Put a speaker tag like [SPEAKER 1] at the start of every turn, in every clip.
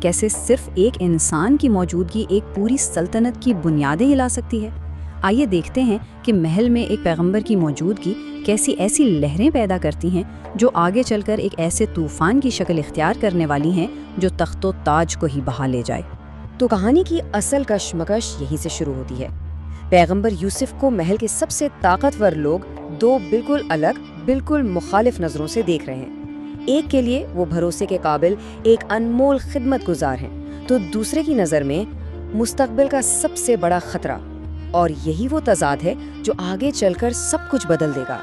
[SPEAKER 1] کیسے صرف ایک انسان کی موجودگی ایک پوری سلطنت کی بنیادیں ہلا سکتی ہے۔ آئیے دیکھتے ہیں کہ محل میں ایک پیغمبر کی موجودگی کیسی ایسی لہریں پیدا کرتی ہیں جو آگے چل کر ایک ایسے طوفان کی شکل اختیار کرنے والی ہیں جو تخت و تاج کو ہی بہا لے جائے۔
[SPEAKER 2] تو کہانی کی اصل کشمکش یہیں سے شروع ہوتی ہے۔ پیغمبر یوسف کو محل کے سب سے طاقتور لوگ دو بالکل الگ، بالکل مخالف نظروں سے دیکھ رہے ہیں۔ ایک کے لیے وہ بھروسے کے قابل ایک انمول خدمت گزار ہیں، تو دوسرے کی نظر میں مستقبل کا سب سے بڑا خطرہ۔ اور یہی وہ تضاد ہے جو آگے چل کر سب کچھ بدل دے گا۔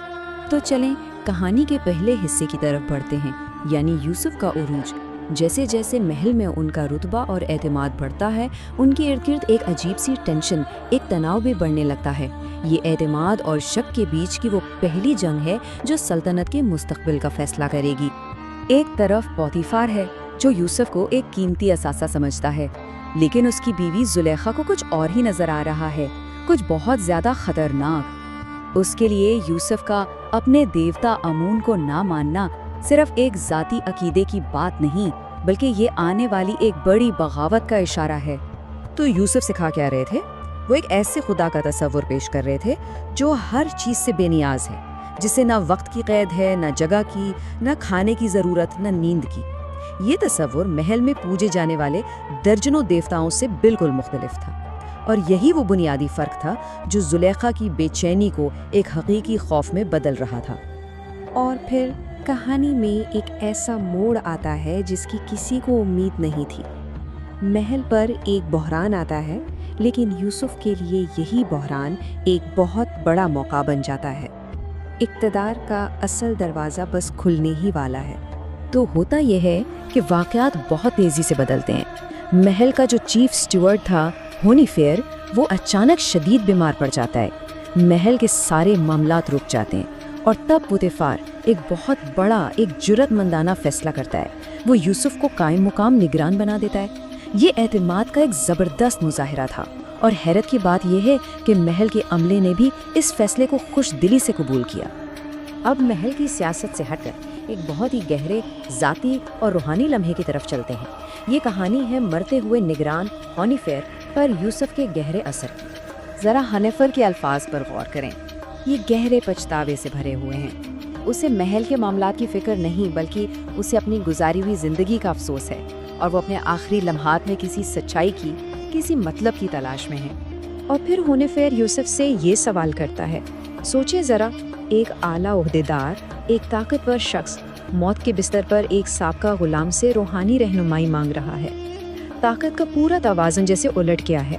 [SPEAKER 1] تو چلیں کہانی کے پہلے حصے کی طرف بڑھتے ہیں، یعنی یوسف کا عروج۔ جیسے جیسے محل میں ان کا رتبہ اور اعتماد بڑھتا ہے، ان کے ارد گرد ایک عجیب سی ٹینشن، ایک تناؤ بھی بڑھنے لگتا ہے۔ یہ اعتماد اور شک کے بیچ کی وہ پہلی جنگ ہے جو سلطنت کے مستقبل کا فیصلہ کرے گی۔ ایک طرف پوتیفار ہے جو یوسف کو ایک قیمتی اثاثہ سمجھتا ہے، لیکن اس کی بیوی زلیخا کو کچھ اور ہی نظر آ رہا ہے، کچھ بہت زیادہ خطرناک۔ اس کے لیے یوسف کا اپنے دیوتا امون کو نہ ماننا صرف ایک ذاتی عقیدے کی بات نہیں، بلکہ یہ آنے والی ایک بڑی بغاوت کا اشارہ ہے۔
[SPEAKER 2] تو یوسف سکھا کیا رہے تھے؟ وہ ایک ایسے خدا کا تصور پیش کر رہے تھے جو ہر چیز سے بے نیاز ہے، جسے نہ وقت کی قید ہے، نہ جگہ کی، نہ کھانے کی ضرورت، نہ نیند کی۔ یہ تصور محل میں پوجے جانے والے درجنوں دیوتاؤں سے بالکل مختلف تھا، اور یہی وہ بنیادی فرق تھا جو زلیخا کی بے چینی کو ایک حقیقی خوف میں بدل رہا تھا۔
[SPEAKER 3] اور پھر کہانی میں ایک ایسا موڑ آتا ہے جس کی کسی کو امید نہیں تھی۔ محل پر ایک بحران آتا ہے، لیکن یوسف کے لیے یہی بحران ایک بہت بڑا موقع بن جاتا ہے۔ اقتدار کا اصل دروازہ بس کھلنے ہی والا ہے۔
[SPEAKER 2] تو ہوتا یہ ہے کہ واقعات بہت تیزی سے بدلتے ہیں۔ محل کا جو چیف سٹیورڈ تھا ہونیفر، وہ اچانک شدید بیمار پڑ جاتا ہے۔ محل کے سارے معاملات رک جاتے ہیں، اور تب پوتیفار ایک بہت بڑا، ایک جرأت مندانہ فیصلہ کرتا ہے۔ وہ یوسف کو قائم مقام نگران بنا دیتا ہے۔ یہ اعتماد کا ایک زبردست مظاہرہ تھا، اور حیرت کی بات یہ ہے کہ محل کے عملے نے بھی اس فیصلے کو خوش دلی سے قبول کیا۔ اب محل کی سیاست سے ہٹ کر ایک بہت ہی گہرے ذاتی اور روحانی لمحے کی طرف چلتے ہیں۔ یہ کہانی ہے مرتے ہوئے نگران ہونیفر پر یوسف کے گہرے اثر کی۔ ذرا ہنیفر کے الفاظ پر غور کریں۔ یہ گہرے پچھتاوے سے بھرے ہوئے ہیں۔ اسے محل کے معاملات کی فکر نہیں، بلکہ اسے اپنی گزاری ہوئی زندگی کا افسوس ہے، اور وہ اپنے آخری لمحات میں کسی سچائی کی، کسی مطلب کی تلاش میں ہے۔
[SPEAKER 3] اور پھر ہونیفر یوسف سے یہ سوال کرتا ہے، سوچے ذرا، ایک اعلیٰ عہدیدار، ایک طاقتور شخص موت کے بستر پر ایک سابقہ غلام سے روحانی رہنمائی مانگ رہا ہے۔ طاقت کا پورا توازن جیسے الٹ گیا ہے۔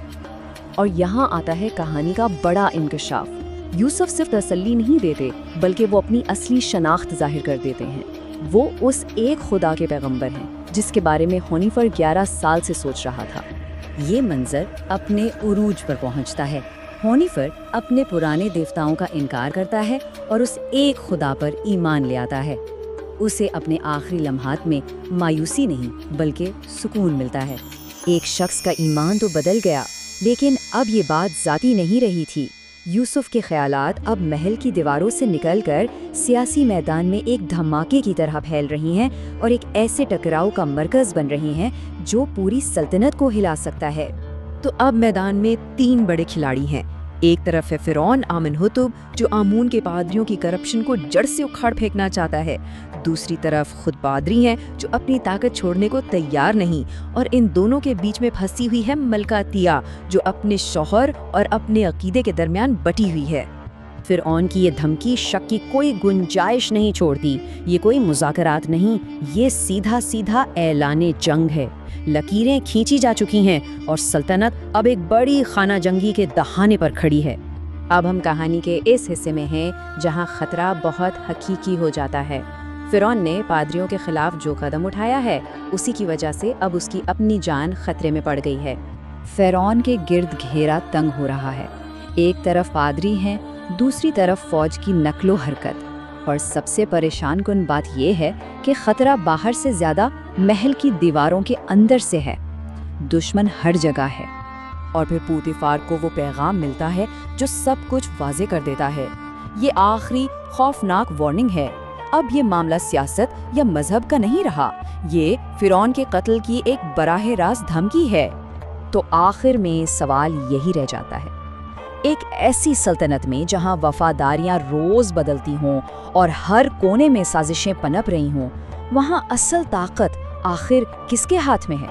[SPEAKER 2] اور یہاں آتا ہے کہانی کا بڑا انکشاف۔ یوسف صرف تسلی نہیں دیتے، بلکہ وہ اپنی اصلی شناخت ظاہر کر دیتے ہیں۔ وہ اس ایک خدا کے پیغمبر ہیں جس کے بارے میں ہونیفر 11 سال سے سوچ رہا تھا۔
[SPEAKER 1] یہ منظر اپنے عروج پر پہنچتا ہے۔ ہونیفر اپنے پرانے دیوتاؤں کا انکار کرتا ہے اور اس ایک خدا پر ایمان لے آتا ہے۔ اسے اپنے آخری لمحات میں مایوسی نہیں بلکہ سکون ملتا ہے۔
[SPEAKER 2] ایک شخص کا ایمان تو بدل گیا، لیکن اب یہ بات ذاتی نہیں رہی تھی۔ یوسف کے خیالات اب محل کی دیواروں سے نکل کر سیاسی میدان میں ایک دھماکے کی طرح پھیل رہی ہیں، اور ایک ایسے ٹکراؤ کا مرکز بن رہی ہیں جو پوری سلطنت کو ہلا سکتا ہے۔ تو اب میدان میں 3 بڑے کھلاڑی ہیں۔ ایک طرف ہے فرعون آمنحتب، جو آمون کے پادریوں کی کرپشن کو جڑ سے اکھاڑ پھینکنا چاہتا ہے۔ دوسری طرف خود پادری ہیں جو اپنی طاقت چھوڑنے کو تیار نہیں، اور ان دونوں کے بیچ میں پھنسی ہوئی ہے ملکہ تیا، جو اپنے شوہر اور اپنے عقیدے کے درمیان بٹی ہوئی ہے۔ فرعون کی یہ دھمکی شک کی کوئی گنجائش نہیں چھوڑتی۔ یہ کوئی مذاکرات نہیں، یہ سیدھا سیدھا اعلان جنگ ہے۔ لکیریں کھینچی جا چکی ہیں، اور سلطنت اب ایک بڑی خانہ جنگی کے دہانے پر کھڑی ہے۔ اب ہم کہانی کے اس حصے میں ہیں جہاں خطرہ بہت حقیقی ہو جاتا ہے۔ فرعون نے پادریوں کے خلاف جو قدم اٹھایا ہے، اسی کی وجہ سے اب اس کی اپنی جان خطرے میں پڑ گئی ہے۔
[SPEAKER 1] فرعون کے گرد گھیرا تنگ ہو رہا ہے۔ ایک طرف پادری ہیں، دوسری طرف فوج کی نقل و حرکت، اور سب سے پریشان کن بات یہ ہے کہ خطرہ باہر سے زیادہ محل کی دیواروں کے اندر سے ہے۔ دشمن ہر جگہ ہے۔
[SPEAKER 2] اور پھر پوتیفار کو وہ پیغام ملتا ہے جو سب کچھ واضح کر دیتا ہے۔ یہ آخری خوفناک وارننگ ہے۔
[SPEAKER 1] اب یہ معاملہ سیاست یا مذہب کا نہیں رہا، یہ فرعون کے قتل کی ایک براہ راست دھمکی ہے۔
[SPEAKER 2] تو آخر میں سوال یہی رہ جاتا ہے، ایک ایسی سلطنت میں جہاں وفاداریاں روز بدلتی ہوں اور ہر کونے میں سازشیں پنپ رہی ہوں، وہاں اصل طاقت آخر کس کے ہاتھ میں ہے؟